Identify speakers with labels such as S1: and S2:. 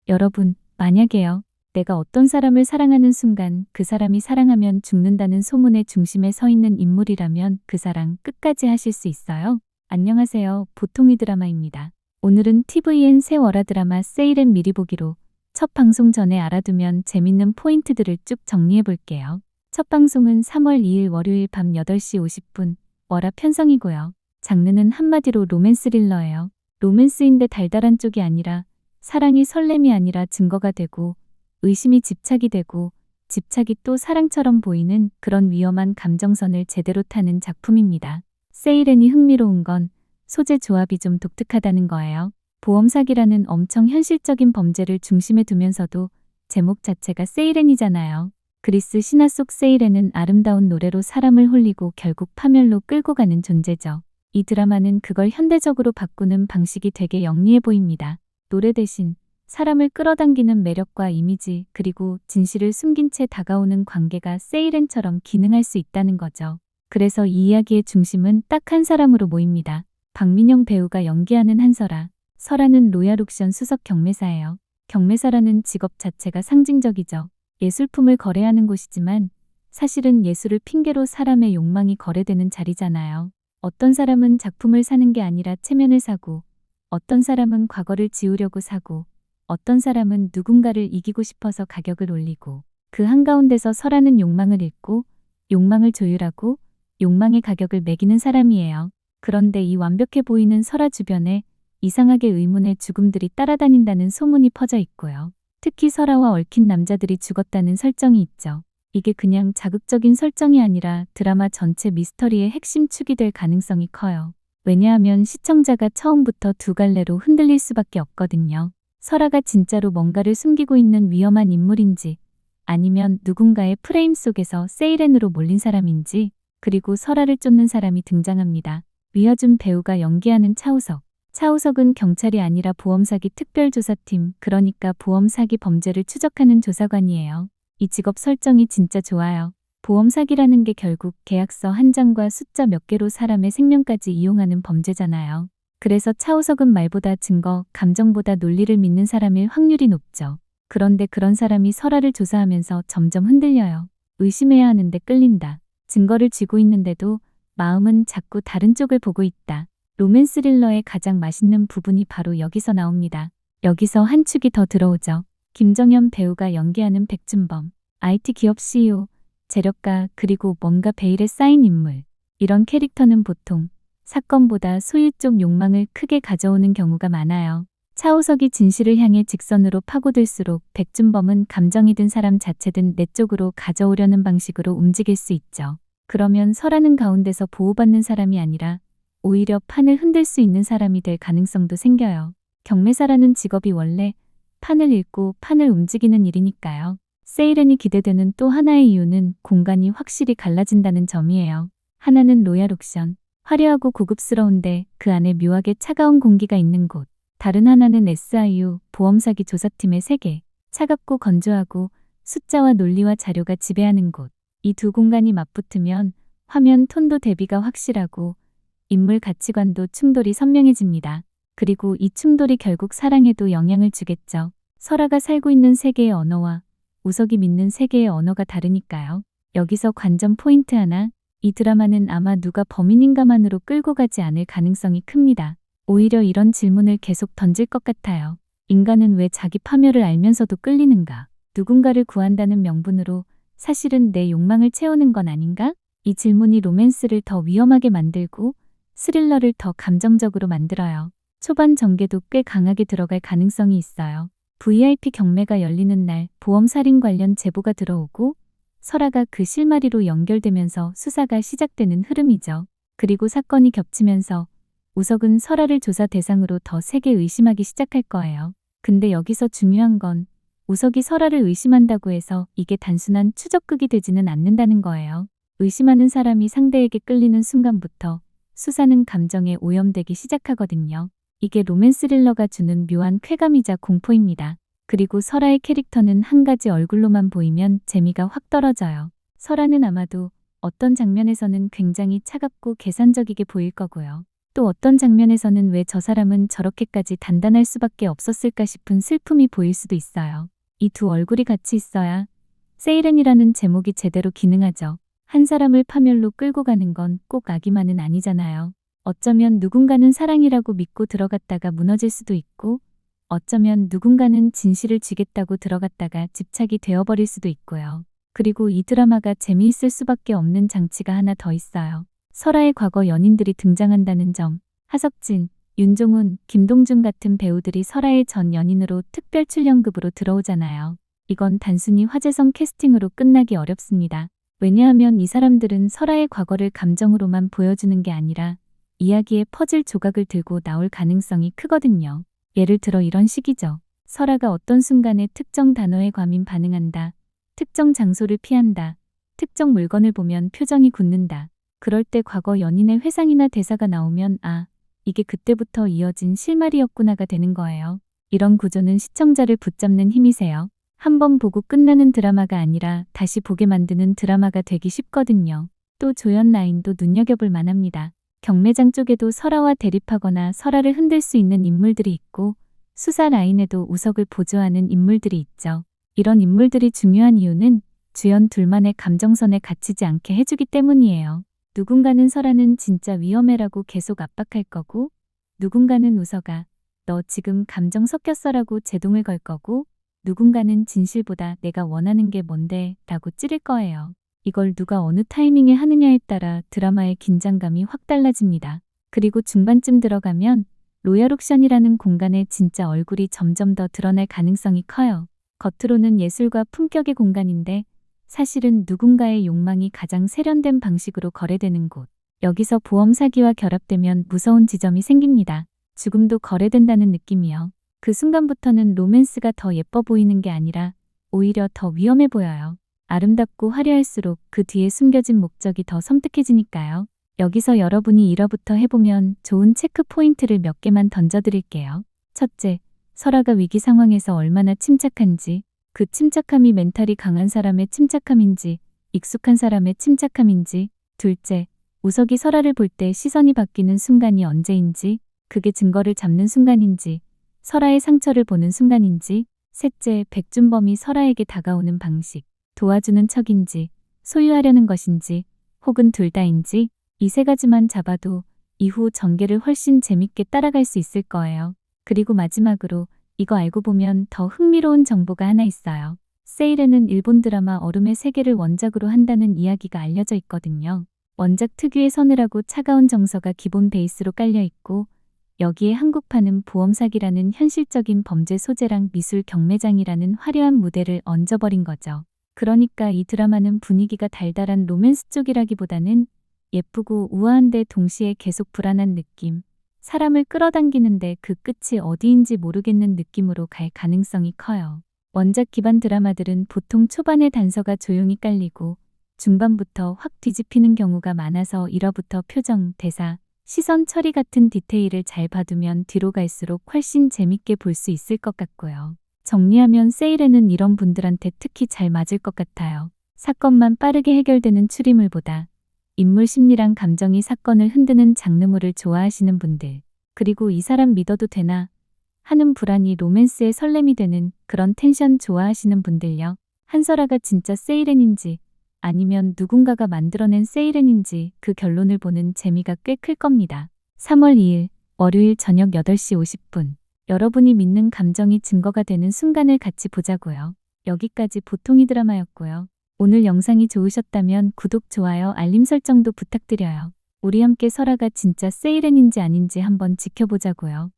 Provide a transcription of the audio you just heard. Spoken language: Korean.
S1: 여러분, 만약에요. 내가 어떤 사람을 사랑하는 순간 그 사람이 사랑하면 죽는다는 소문의 중심에 서 있는 인물이라면 그 사랑 끝까지 하실 수 있어요? 안녕하세요. 보통이 드라마입니다. 오늘은 TVN 새 월화 드라마 세일엔 미리 보기로 첫 방송 전에 알아두면 재밌는 포인트들을 쭉 정리해 볼게요. 첫 방송은 3월 2일 월요일 밤 8시 50분 월화 편성이고요. 장르는 한마디로 로맨스 릴러예요. 로맨스인데 달달한 쪽이 아니라 사랑이 설렘이 아니라 증거가 되고 의심이 집착이 되고 집착이 또 사랑처럼 보이는 그런 위험한 감정선을 제대로 타는 작품입니다. 세일엔이 흥미로운 건 소재 조합이 좀 독특하다는 거예요. 보험 사기라는 엄청 현실적인 범죄를 중심에 두면서도 제목 자체가 세일엔이잖아요. 그리스 신화 속 세일엔은 아름다운 노래로 사람을 홀리고 결국 파멸로 끌고 가는 존재죠. 이 드라마는 그걸 현대적으로 바꾸는 방식이 되게 영리해 보입니다. 노래 대신 사람을 끌어당기는 매력과 이미지 그리고 진실을 숨긴 채 다가오는 관계가 세이렌처럼 기능할 수 있다는 거죠. 그래서 이 이야기의 중심은 딱 한 사람으로 모입니다. 박민영 배우가 연기하는 한설아. 설아는 로얄옥션 수석 경매사예요. 경매사라는 직업 자체가 상징적이죠. 예술품을 거래하는 곳이지만 사실은 예술을 핑계로 사람의 욕망이 거래되는 자리잖아요. 어떤 사람은 작품을 사는 게 아니라 체면을 사고 어떤 사람은 과거를 지우려고 사고 어떤 사람은 누군가를 이기고 싶어서 가격을 올리고 그 한가운데서 설하는 욕망을 잃고 욕망을 조율하고 욕망의 가격을 매기는 사람이에요. 그런데 이 완벽해 보이는 설하 주변에 이상하게 의문의 죽음들이 따라다닌다는 소문이 퍼져 있고요. 특히 설하와 얽힌 남자들이 죽었다는 설정이 있죠. 이게 그냥 자극적인 설정이 아니라 드라마 전체 미스터리의 핵심 축이 될 가능성이 커요. 왜냐하면 시청자가 처음부터 두 갈래로 흔들릴 수밖에 없거든요. 설아가 진짜로 뭔가를 숨기고 있는 위험한 인물인지 아니면 누군가의 프레임 속에서 세이렌으로 몰린 사람인지 그리고 설아를 쫓는 사람이 등장합니다. 위화준 배우가 연기하는 차우석. 차우석은 경찰이 아니라 보험사기 특별조사팀 그러니까 보험사기 범죄를 추적하는 조사관이에요. 이 직업 설정이 진짜 좋아요. 보험 사기라는 게 결국 계약서 한 장과 숫자 몇 개로 사람의 생명까지 이용하는 범죄잖아요. 그래서 차우석은 말보다 증거, 감정보다 논리를 믿는 사람일 확률이 높죠. 그런데 그런 사람이 설아를 조사하면서 점점 흔들려요. 의심해야 하는데 끌린다. 증거를 쥐고 있는데도 마음은 자꾸 다른 쪽을 보고 있다. 로맨스 릴러의 가장 맛있는 부분이 바로 여기서 나옵니다. 여기서 한 축이 더 들어오죠. 김정현 배우가 연기하는 백준범. IT 기업 CEO. 재력가 그리고 뭔가 베일에 쌓인 인물. 이런 캐릭터는 보통 사건보다 소유 쪽 욕망을 크게 가져오는 경우가 많아요. 차우석이 진실을 향해 직선으로 파고들수록 백준범은 감정이 든 사람 자체든 내 쪽으로 가져오려는 방식으로 움직일 수 있죠. 그러면 설하는 가운데서 보호받는 사람이 아니라 오히려 판을 흔들 수 있는 사람이 될 가능성도 생겨요. 경매사라는 직업이 원래 판을 읽고 판을 움직이는 일이니까요. 세이렌이 기대되는 또 하나의 이유는 공간이 확실히 갈라진다는 점이에요. 하나는 로얄옥션, 화려하고 고급스러운데 그 안에 묘하게 차가운 공기가 있는 곳. 다른 하나는 SIU, 보험사기 조사팀의 세계, 차갑고 건조하고 숫자와 논리와 자료가 지배하는 곳. 이 두 공간이 맞붙으면 화면 톤도 대비가 확실하고 인물 가치관도 충돌이 선명해집니다. 그리고 이 충돌이 결국 사랑에도 영향을 주겠죠. 설아가 살고 있는 세계의 언어와 우석이 믿는 세계의 언어가 다르니까요. 여기서 관전 포인트 하나, 이 드라마는 아마 누가 범인인가만으로 끌고 가지 않을 가능성이 큽니다. 오히려 이런 질문을 계속 던질 것 같아요. 인간은 왜 자기 파멸을 알면서도 끌리는가? 누군가를 구한다는 명분으로 사실은 내 욕망을 채우는 건 아닌가? 이 질문이 로맨스를 더 위험하게 만들고 스릴러를 더 감정적으로 만들어요. 초반 전개도 꽤 강하게 들어갈 가능성이 있어요. VIP 경매가 열리는 날 보험 살인 관련 제보가 들어오고 설아가 그 실마리로 연결되면서 수사가 시작되는 흐름이죠. 그리고 사건이 겹치면서 우석은 설아를 조사 대상으로 더 세게 의심하기 시작할 거예요. 근데 여기서 중요한 건 우석이 설아를 의심한다고 해서 이게 단순한 추적극이 되지는 않는다는 거예요. 의심하는 사람이 상대에게 끌리는 순간부터 수사는 감정에 오염되기 시작하거든요. 이게 로맨스 릴러가 주는 묘한 쾌감이자 공포입니다. 그리고 설아의 캐릭터는 한 가지 얼굴로만 보이면 재미가 확 떨어져요. 설아는 아마도 어떤 장면에서는 굉장히 차갑고 계산적이게 보일 거고요. 또 어떤 장면에서는 왜 저 사람은 저렇게까지 단단할 수밖에 없었을까 싶은 슬픔이 보일 수도 있어요. 이 두 얼굴이 같이 있어야 세이렌이라는 제목이 제대로 기능하죠. 한 사람을 파멸로 끌고 가는 건 꼭 악의만은 아니잖아요. 어쩌면 누군가는 사랑이라고 믿고 들어갔다가 무너질 수도 있고, 어쩌면 누군가는 진실을 쥐겠다고 들어갔다가 집착이 되어버릴 수도 있고요. 그리고 이 드라마가 재미있을 수밖에 없는 장치가 하나 더 있어요. 설아의 과거 연인들이 등장한다는 점. 하석진, 윤종훈, 김동준 같은 배우들이 설아의 전 연인으로 특별 출연급으로 들어오잖아요. 이건 단순히 화제성 캐스팅으로 끝나기 어렵습니다. 왜냐하면 이 사람들은 설아의 과거를 감정으로만 보여주는 게 아니라 이야기의 퍼즐 조각을 들고 나올 가능성이 크거든요. 예를 들어 이런 식이죠. 설아가 어떤 순간에 특정 단어에 과민 반응한다. 특정 장소를 피한다. 특정 물건을 보면 표정이 굳는다. 그럴 때 과거 연인의 회상이나 대사가 나오면 아, 이게 그때부터 이어진 실마리였구나가 되는 거예요. 이런 구조는 시청자를 붙잡는 힘이세요. 한 번 보고 끝나는 드라마가 아니라 다시 보게 만드는 드라마가 되기 쉽거든요. 또 조연 라인도 눈여겨볼 만합니다. 경매장 쪽에도 설아와 대립하거나 설아를 흔들 수 있는 인물들이 있고 수사 라인에도 우석을 보조하는 인물들이 있죠. 이런 인물들이 중요한 이유는 주연 둘만의 감정선에 갇히지 않게 해주기 때문이에요. 누군가는 설아는 진짜 위험해라고 계속 압박할 거고, 누군가는 우석아, 너 지금 감정 섞였어라고 제동을 걸 거고, 누군가는 진실보다 내가 원하는 게 뭔데 라고 찌를 거예요. 이걸 누가 어느 타이밍에 하느냐에 따라 드라마의 긴장감이 확 달라집니다. 그리고 중반쯤 들어가면 로얄 옥션이라는 공간의 진짜 얼굴이 점점 더 드러날 가능성이 커요. 겉으로는 예술과 품격의 공간인데 사실은 누군가의 욕망이 가장 세련된 방식으로 거래되는 곳. 여기서 보험 사기와 결합되면 무서운 지점이 생깁니다. 죽음도 거래된다는 느낌이요. 그 순간부터는 로맨스가 더 예뻐 보이는 게 아니라 오히려 더 위험해 보여요. 아름답고 화려할수록 그 뒤에 숨겨진 목적이 더 섬뜩해지니까요. 여기서 여러분이 1화부터 해보면 좋은 체크 포인트를 몇 개만 던져드릴게요. 첫째, 설아가 위기 상황에서 얼마나 침착한지, 그 침착함이 멘탈이 강한 사람의 침착함인지, 익숙한 사람의 침착함인지. 둘째, 우석이 설아를 볼 때 시선이 바뀌는 순간이 언제인지, 그게 증거를 잡는 순간인지, 설아의 상처를 보는 순간인지. 셋째, 백준범이 설아에게 다가오는 방식, 도와주는 척인지, 소유하려는 것인지, 혹은 둘 다인지. 이 세 가지만 잡아도 이후 전개를 훨씬 재밌게 따라갈 수 있을 거예요. 그리고 마지막으로 이거 알고 보면 더 흥미로운 정보가 하나 있어요. 세이렌은 일본 드라마 얼음의 세계를 원작으로 한다는 이야기가 알려져 있거든요. 원작 특유의 서늘하고 차가운 정서가 기본 베이스로 깔려 있고, 여기에 한국판은 보험 사기라는 현실적인 범죄 소재랑 미술 경매장이라는 화려한 무대를 얹어버린 거죠. 그러니까 이 드라마는 분위기가 달달한 로맨스 쪽이라기보다는 예쁘고 우아한데 동시에 계속 불안한 느낌, 사람을 끌어당기는데 그 끝이 어디인지 모르겠는 느낌으로 갈 가능성이 커요. 원작 기반 드라마들은 보통 초반에 단서가 조용히 깔리고 중반부터 확 뒤집히는 경우가 많아서 1화부터 표정, 대사, 시선 처리 같은 디테일을 잘 봐두면 뒤로 갈수록 훨씬 재밌게 볼 수 있을 것 같고요. 정리하면 세이렌은 이런 분들한테 특히 잘 맞을 것 같아요. 사건만 빠르게 해결되는 추리물보다 인물 심리랑 감정이 사건을 흔드는 장르물을 좋아하시는 분들, 그리고 이 사람 믿어도 되나 하는 불안이 로맨스의 설렘이 되는 그런 텐션 좋아하시는 분들요. 한설아가 진짜 세이렌인지 아니면 누군가가 만들어낸 세이렌인지 그 결론을 보는 재미가 꽤 클 겁니다. 3월 2일 월요일 저녁 8시 50분. 여러분이 믿는 감정이 증거가 되는 순간을 같이 보자고요. 여기까지 보통이 드라마였고요. 오늘 영상이 좋으셨다면 구독, 좋아요, 알림 설정도 부탁드려요. 우리 함께 설아가 진짜 세이렌인지 아닌지 한번 지켜보자고요.